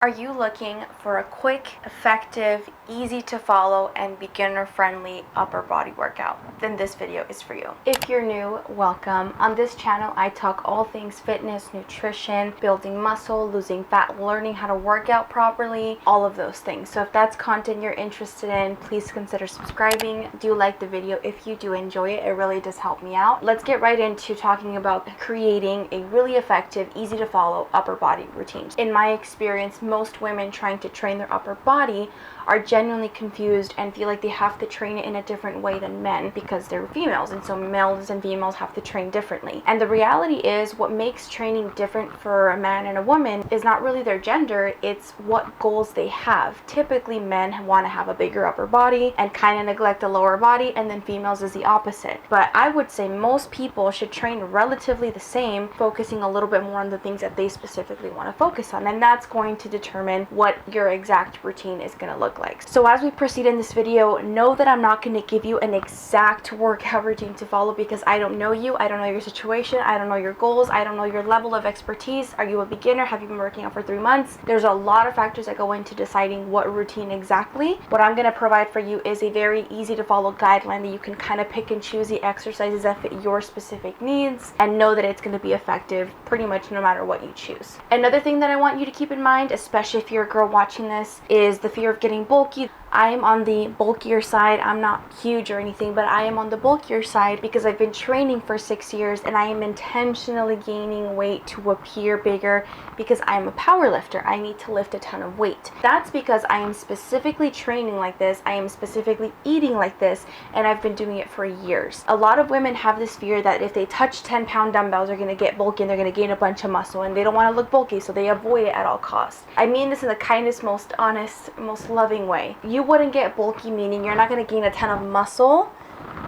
Are you looking for a quick, effective, easy to follow, and beginner-friendly upper body workout? Then this video is for you. If you're new, welcome. On this channel, I talk all things fitness, nutrition, building muscle, losing fat, learning how to work out properly, all of those things. So if that's content you're interested in, please consider subscribing. Do like the video if you do enjoy it. It really does help me out. Let's get right into talking about creating a really effective, easy to follow upper body routine. In my experience, most women trying to train their upper body are genuinely confused and feel like they have to train it in a different way than men because they're females, and so males and females have to train differently. And the reality is, what makes training different for a man and a woman is not really their gender, it's what goals they have. Typically, men want to have a bigger upper body and kind of neglect the lower body, and then females is the opposite. But I would say most people should train relatively the same, focusing a little bit more on the things that they specifically want to focus on, and that's going to determine what your exact routine is going to look like. So as we proceed in this video, know that I'm not going to give you an exact workout routine to follow because I don't know you, I don't know your situation, I don't know your goals, I don't know your level of expertise. Are you a beginner? Have you been working out for 3 months? There's a lot of factors that go into deciding what routine exactly. What I'm going to provide for you is a very easy to follow guideline that you can kind of pick and choose the exercises that fit your specific needs and know that it's going to be effective pretty much no matter what you choose. Another thing that I want you to keep in mind, especially if you're a girl watching this, is the fear of getting bulky. I am on the bulkier side. I'm not huge or anything, but I am on the bulkier side because I've been training for 6 years and I am intentionally gaining weight to appear bigger because I'm a power lifter. I need to lift a ton of weight. That's because I am specifically training like this. I am specifically eating like this, and I've been doing it for years. A lot of women have this fear that if they touch 10-pound dumbbells, they're going to get bulky and they're going to gain a bunch of muscle, and they don't want to look bulky, so they avoid it at all costs. I mean this in the kindest, most honest, most loving way. You wouldn't get bulky, meaning you're not going to gain a ton of muscle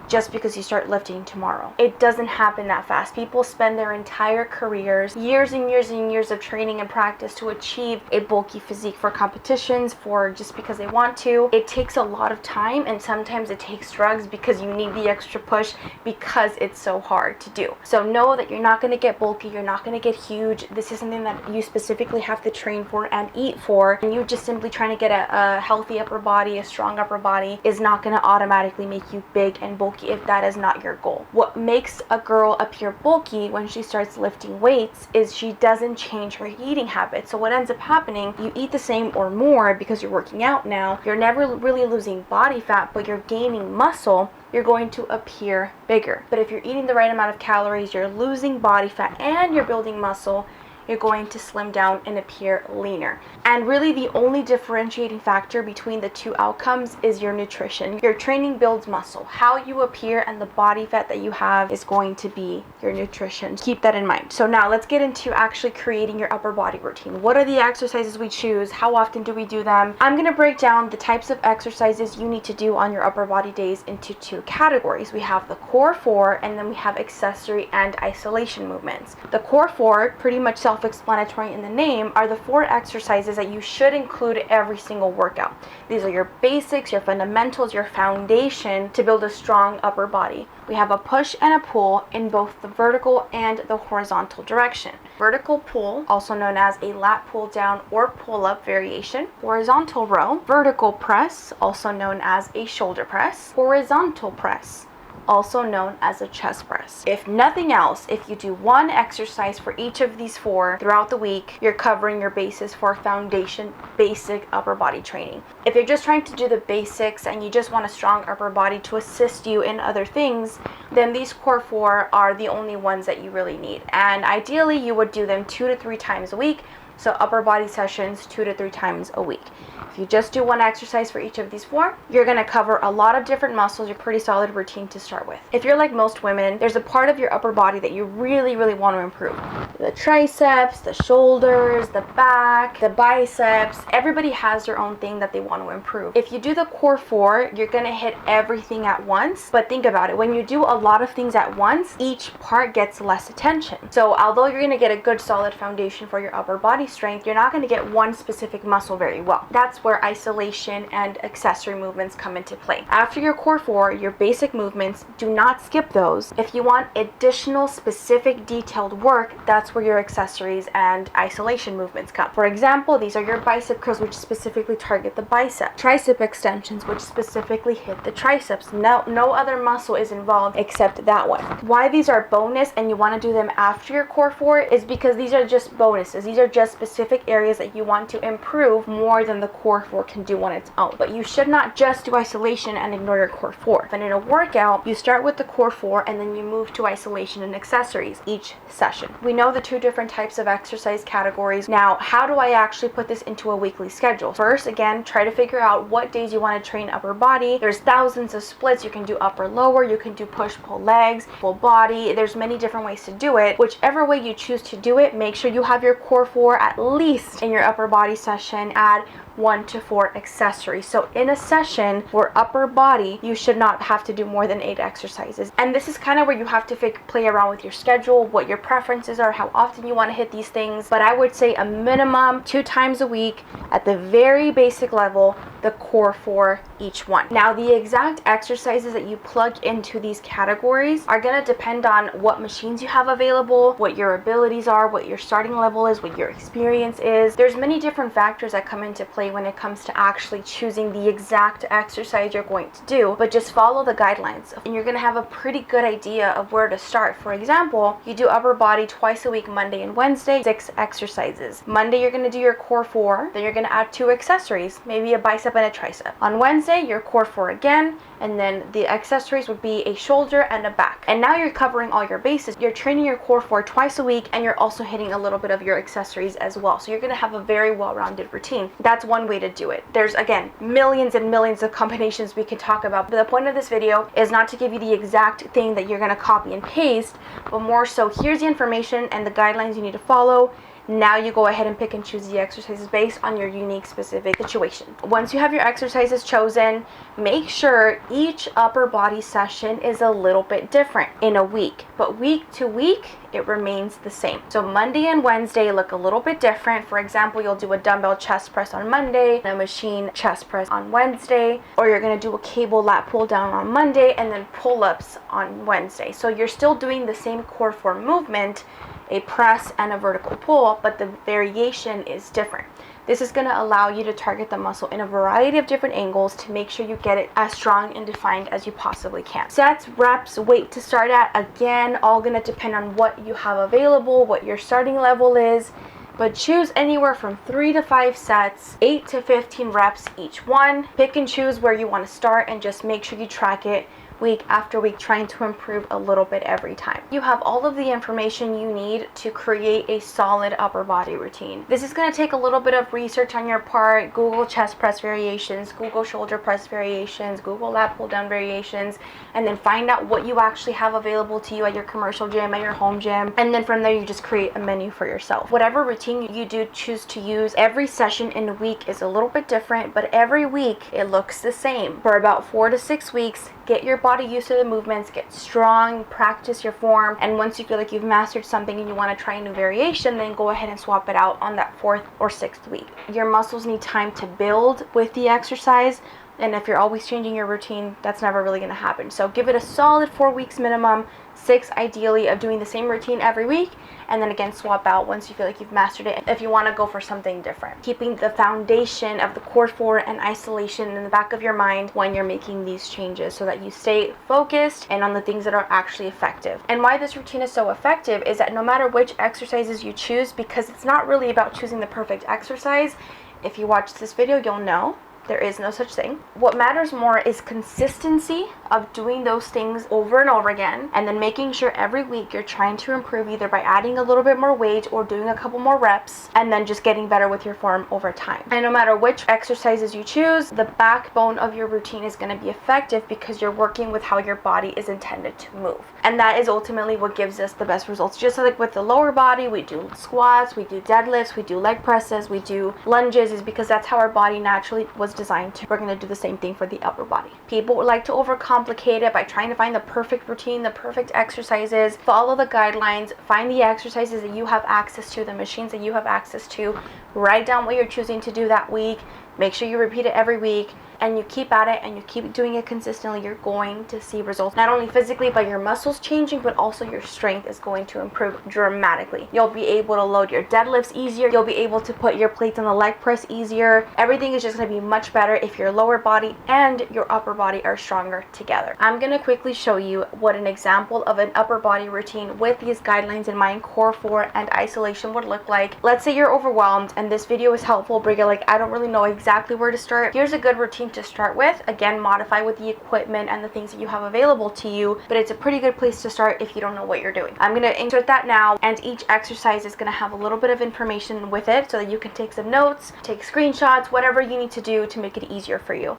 just because you start lifting tomorrow. It doesn't happen that fast. People spend their entire careers, years and years and years of training and practice to achieve a bulky physique for competitions, for just because they want to. It takes a lot of time, and sometimes it takes drugs because you need the extra push because it's so hard to do. So know that you're not going to get bulky, you're not going to get huge. This is something that you specifically have to train for and eat for, and you just simply trying to get a healthy upper body, a strong upper body is not going to automatically make you big and bulky if that is not your goal. What makes a girl appear bulky when she starts lifting weights is she doesn't change her eating habits. So what ends up happening, you eat the same or more because you're working out now. You're never really losing body fat, but you're gaining muscle. You're going to appear bigger. But if you're eating the right amount of calories, you're losing body fat, and you're building muscle, you're going to slim down and appear leaner. And really the only differentiating factor between the two outcomes is your nutrition. Your training builds muscle. How you appear and the body fat that you have is going to be your nutrition. Keep that in mind. So now let's get into actually creating your upper body routine. What are the exercises we choose? How often do we do them? I'm going to break down the types of exercises you need to do on your upper body days into 2 categories. We have the core 4, and then we have accessory and isolation movements. The core 4, pretty much self-explanatory in the name, are the 4 exercises that you should include every single workout. These are your basics, your fundamentals, your foundation to build a strong upper body. We have a push and a pull in both the vertical and the horizontal direction. Vertical pull, also known as a lat pull down or pull up variation. Horizontal row. Vertical press, also known as a shoulder press. Horizontal press, also known as a chest press. If nothing else, if you do 1 exercise for each of these 4 throughout the week, you're covering your bases for foundation, basic upper body training. If you're just trying to do the basics and you just want a strong upper body to assist you in other things, then these core 4 are the only ones that you really need. And ideally, you would do them 2 to 3 times a week. So upper body sessions 2 to 3 times a week. If you just do 1 exercise for each of these 4, you're going to cover a lot of different muscles. You're pretty solid routine to start with. If you're like most women, there's a part of your upper body that you really want to improve. The triceps, the shoulders, the back, the biceps. Everybody has their own thing that they want to improve. If you do the core 4, you're going to hit everything at once. But think about it. When you do a lot of things at once, each part gets less attention. So although you're going to get a good solid foundation for your upper body strength, you're not going to get one specific muscle very well. That's where isolation and accessory movements come into play. After your core 4, your basic movements, do not skip those. If you want additional specific detailed work, that's where your accessories and isolation movements come. For example, these are your bicep curls, which specifically target the bicep. Tricep extensions, which specifically hit the triceps. No other muscle is involved except that one. Why these are bonus and you want to do them after your core 4 is because these are just bonuses. These are just specific areas that you want to improve more than the core 4 can do on its own. But you should not just do isolation and ignore your core 4. And in a workout, you start with the core 4 and then you move to isolation and accessories each session. We know the two different types of exercise categories. Now, how do I actually put this into a weekly schedule? First, again, try to figure out what days you want to train upper body. There's thousands of splits. You can do upper lower, you can do push pull legs, full body. There's many different ways to do it. Whichever way you choose to do it, make sure you have your core 4 at least in your upper body session. Add 1 to 4 accessories. So in a session for upper body, you should not have to do more than 8 exercises. And this is kind of where you have to play around with your schedule, what your preferences are, how often you want to hit these things. But I would say a minimum 2 times a week at the very basic level, the core 4 each one. Now, the exact exercises that you plug into these categories are going to depend on what machines you have available, what your abilities are, what your starting level is, what your experience is. There's many different factors that come into play when it comes to actually choosing the exact exercise you're going to do, but just follow the guidelines and you're going to have a pretty good idea of where to start. For example, you do upper body twice a week, Monday and Wednesday, 6 exercises. Monday, you're going to do your core 4, then you're going to add 2 accessories, maybe a bicep and a tricep. On Wednesday, your core 4 again, and then the accessories would be a shoulder and a back. And now you're covering all your bases. You're training your core 4 twice a week, and you're also hitting a little bit of your accessories as well. So you're going to have a very well-rounded routine. That's one way to do it. There's, again, millions and millions of combinations we could talk about, but the point of this video is not to give you the exact thing that you're going to copy and paste, but more so, here's the information and the guidelines you need to follow. Now you go ahead and pick and choose the exercises based on your unique specific situation. Once you have your exercises chosen, make sure each upper body session is a little bit different in a week, but week to week it remains the same. So Monday and Wednesday look a little bit different. For example, you'll do a dumbbell chest press on Monday, a machine chest press on Wednesday, or you're going to do a cable lat pull down on Monday and then pull-ups on Wednesday. So you're still doing the same core 4 movement, a press and a vertical pull, but the variation is different. This is going to allow you to target the muscle in a variety of different angles to make sure you get it as strong and defined as you possibly can. Sets, reps, weight to start at, again, all going to depend on what you have available, what your starting level is, but choose anywhere from 3 to 5 sets, 8 to 15 reps each one. Pick and choose where you want to start and just make sure you track it week after week, trying to improve a little bit every time. You have all of the information you need to create a solid upper body routine. This is going to take a little bit of research on your part. Google chest press variations, Google shoulder press variations, Google lat pull down variations, and then find out what you actually have available to you at your commercial gym, at your home gym, and then from there you just create a menu for yourself. Whatever routine you do choose to use, every session in a week is a little bit different, but every week it looks the same. For about 4 to 6 weeks, get your body used to the movements, get strong, practice your form, and once you feel like you've mastered something and you want to try a new variation, then go ahead and swap it out on that 4th or 6th week. Your muscles need time to build with the exercise, and if you're always changing your routine, that's never really going to happen. So give it a solid 4 weeks minimum, 6 ideally, of doing the same routine every week, and then again swap out once you feel like you've mastered it if you want to go for something different. Keeping the foundation of the core 4 and isolation in the back of your mind when you're making these changes so that you stay focused and on the things that are actually effective. And why this routine is so effective is that no matter which exercises you choose, because it's not really about choosing the perfect exercise. If you watch this video, you'll know there is no such thing. What matters more is consistency of doing those things over and over again, and then making sure every week you're trying to improve either by adding a little bit more weight or doing a couple more reps, and then just getting better with your form over time. And no matter which exercises you choose, the backbone of your routine is going to be effective because you're working with how your body is intended to move. And that is ultimately what gives us the best results. Just like with the lower body, we do squats, we do deadlifts, we do leg presses, we do lunges, is because that's how our body naturally was was designed to. We're going to do the same thing for the upper body. People would like to overcomplicate it by trying to find the perfect routine, the perfect exercises. Follow the guidelines, find the exercises that you have access to, the machines that you have access to. Write down what you're choosing to do that week. Make sure you repeat it every week, and you keep at it and you keep doing it consistently. You're going to see results, not only physically by your muscles changing, but also your strength is going to improve dramatically. You'll be able to load your deadlifts easier. You'll be able to put your plates on the leg press easier. Everything is just going to be much better if your lower body and your upper body are stronger together. I'm going to quickly show you what an example of an upper body routine with these guidelines in mind, core 4 and isolation, would look like. Let's say you're overwhelmed and this video is helpful, but you're like, I don't really know exactly where to start. Here's a good routine to start with. Again, modify with the equipment and the things that you have available to you, but it's a pretty good place to start if you don't know what you're doing. I'm going to insert that now, and each exercise is going to have a little bit of information with it so that you can take some notes, take screenshots, whatever you need to do to make it easier for you.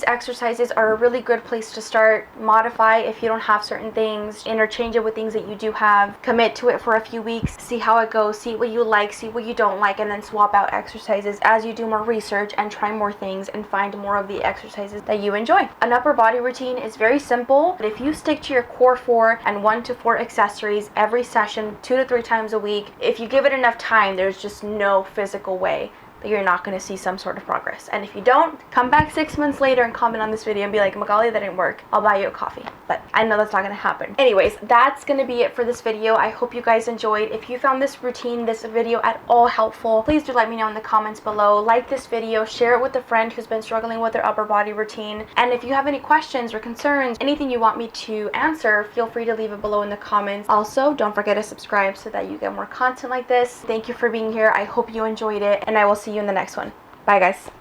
Exercises are a really good place to start. Modify if you don't have certain things, interchange it with things that you do have, commit to it for a few weeks, see how it goes, see what you like, see what you don't like, and then swap out exercises as you do more research and try more things and find more of the exercises that you enjoy. An upper body routine is very simple, but if you stick to your core 4 and 1 to 4 accessories every session 2 to 3 times a week, if you give it enough time, there's just no physical way that you're not going to see some sort of progress. And if you don't, come back 6 months later and comment on this video and be like, Magali, that didn't work. I'll buy you a coffee. But I know that's not going to happen. Anyways, that's going to be it for this video. I hope you guys enjoyed. If you found this routine, this video at all helpful, please do let me know in the comments below. Like this video, share it with a friend who's been struggling with their upper body routine. And if you have any questions or concerns, anything you want me to answer, feel free to leave it below in the comments. Also, don't forget to subscribe so that you get more content like this. Thank you for being here. I hope you enjoyed it, and I will see you in the next one. Bye, guys.